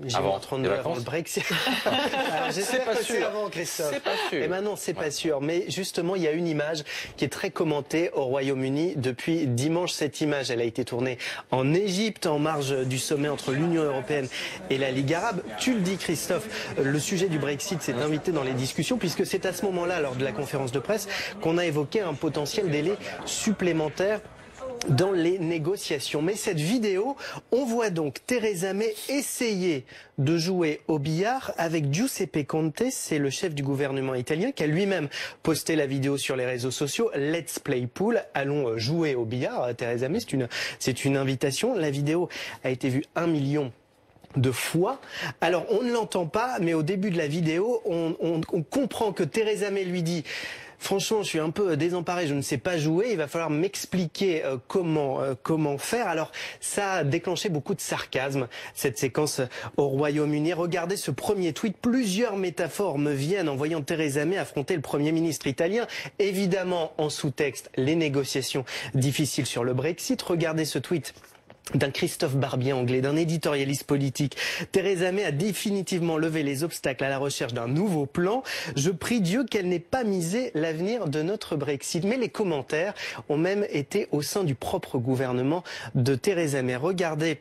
32 avant le Brexit. J'espère que c'est avant, Christophe. C'est pas sûr. Eh ben non, c'est pas sûr. Mais justement, il y a une image qui est très commentée au Royaume-Uni depuis dimanche. Cette image, elle a été tournée en Égypte, en marge du sommet entre l'Union européenne et la Ligue arabe. Tu le dis, Christophe, le sujet du Brexit s'est invité dans les discussions, puisque c'est à ce moment-là, lors de la conférence de presse, qu'on a évoqué un potentiel délai supplémentaire dans les négociations. Mais cette vidéo, on voit donc Theresa May essayer de jouer au billard avec Giuseppe Conte, c'est le chef du gouvernement italien, qui a lui-même posté la vidéo sur les réseaux sociaux. Let's play pool, allons jouer au billard. Theresa May, c'est une invitation. La vidéo a été vue 1 million de fois. Alors, on ne l'entend pas, mais au début de la vidéo, on comprend que Theresa May lui dit: franchement, je suis un peu désemparé, je ne sais pas jouer, il va falloir m'expliquer comment faire. Alors, ça a déclenché beaucoup de sarcasme, cette séquence au Royaume-Uni. Regardez ce premier tweet, plusieurs métaphores me viennent en voyant Theresa May affronter le Premier ministre italien. Évidemment, en sous-texte, les négociations difficiles sur le Brexit. Regardez ce tweet d'un Christophe Barbier anglais, d'un éditorialiste politique. Theresa May a définitivement levé les obstacles à la recherche d'un nouveau plan. Je prie Dieu qu'elle n'ait pas misé l'avenir de notre Brexit. Mais les commentaires ont même été au sein du propre gouvernement de Theresa May. Regardez.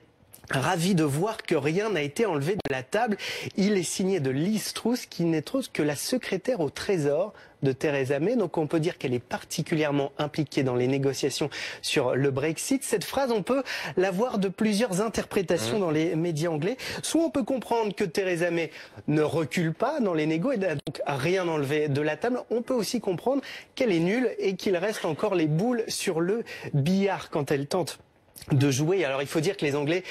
Ravi de voir que rien n'a été enlevé de la table. Il est signé de Liz Truss, qui n'est autre que la secrétaire au Trésor de Theresa May. Donc on peut dire qu'elle est particulièrement impliquée dans les négociations sur le Brexit. Cette phrase, on peut la voir de plusieurs interprétations dans les médias anglais. Soit on peut comprendre que Theresa May ne recule pas dans les négos et n'a donc rien enlevé de la table. On peut aussi comprendre qu'elle est nulle et qu'il reste encore les boules sur le billard quand elle tente de jouer. Alors il faut dire que les Anglais,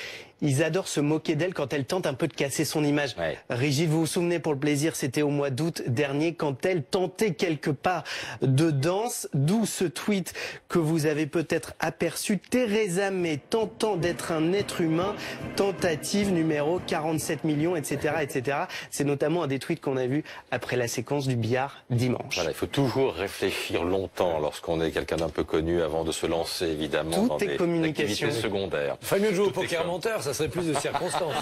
ils adorent se moquer d'elle quand elle tente un peu de casser son image. Ouais. Rigide, vous vous souvenez, pour le plaisir, c'était au mois d'août dernier quand elle tentait quelques pas de danse, d'où ce tweet que vous avez peut-être aperçu. Theresa May tentant d'être un être humain, tentative numéro 47 millions, etc., etc. C'est notamment un des tweets qu'on a vu après la séquence du billard dimanche. Voilà, il faut toujours réfléchir longtemps lorsqu'on est quelqu'un d'un peu connu avant de se lancer, évidemment, dans des activités secondaires. Il ferait mieux de jouer au poker menteur, ça serait plus de circonstances.